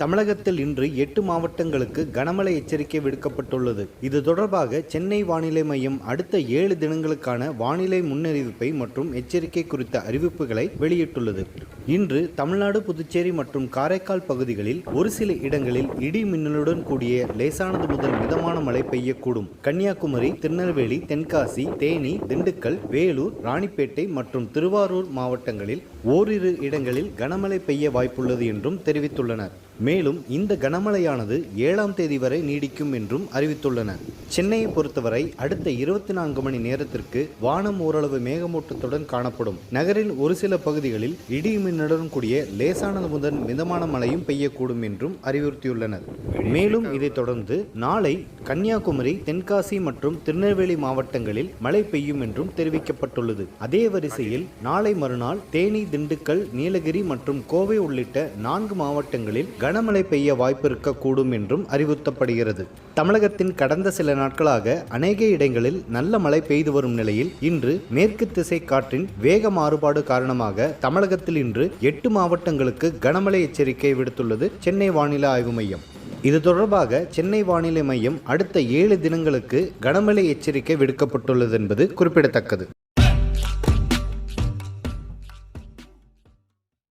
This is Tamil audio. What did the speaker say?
தமிழகத்தில் இன்று 8 மாவட்டங்களுக்கு கனமழை எச்சரிக்கை விடுக்கப்பட்டுள்ளது. இது தொடர்பாக சென்னை வானிலை மையம் அடுத்த 7 தினங்களுக்கான வானிலை முன்னறிவிப்பை மற்றும் எச்சரிக்கை குறித்த அறிவிப்புகளை வெளியிட்டுள்ளது. இன்று தமிழ்நாடு, புதுச்சேரி மற்றும் காரைக்கால் பகுதிகளில் ஒரு சில இடங்களில் இடி மின்னலுடன் கூடிய லேசானது முதல் மிதமான மழை பெய்யக்கூடும். கன்னியாகுமரி, திருநெல்வேலி, தென்காசி, தேனி, திண்டுக்கல், வேலூர், ராணிப்பேட்டை மற்றும் திருவாரூர் மாவட்டங்களில் ஓரிரு இடங்களில் கனமழை பெய்ய வாய்ப்புள்ளது என்றும் தெரிவித்துள்ளனர். மேலும் இந்த கனமழையானது 7ஆம் தேதி வரை நீடிக்கும் என்றும் அறிவித்துள்ளனர். சென்னையை பொறுத்தவரை அடுத்த 24 மணி நேரத்திற்கு வானம் ஓரளவு மேகமூட்டத்துடன் காணப்படும். நகரில் ஒரு சில பகுதிகளில் இடி மின்னலுடன் கூடிய லேசானது முதல் மிதமான மழையும் பெய்யக்கூடும் என்றும் அறிவுறுத்தியுள்ளனர். மேலும் இதைத் தொடர்ந்து நாளை கன்னியாகுமரி, தென்காசி மற்றும் திருநெல்வேலி மாவட்டங்களில் மழை பெய்யும் என்றும் தெரிவிக்கப்பட்டுள்ளது. அதே வரிசையில் நாளை மறுநாள் தேனி, திண்டுக்கல், நீலகிரி மற்றும் கோவை உள்ளிட்ட 4 மாவட்டங்களில் கனமழை பெய்ய வாய்ப்பு இருக்கக்கூடும் என்றும் அறிவுறுத்தப்படுகிறது. தமிழகத்தின் கடந்த சில நாட்களாக அநேக இடங்களில் நல்ல மழை பெய்து வரும் நிலையில் இன்று மேற்கு திசை காற்றின் வேக மாறுபாடு காரணமாக தமிழகத்தில் இன்று 8 மாவட்டங்களுக்கு கனமழை எச்சரிக்கை விடுத்துள்ளது சென்னை வானிலை ஆய்வு மையம். இது தொடர்பாக சென்னை வானிலை மையம் அடுத்த 7 தினங்களுக்கு கனமழை எச்சரிக்கை விடுக்கப்பட்டுள்ளது என்பது குறிப்பிடத்தக்கது.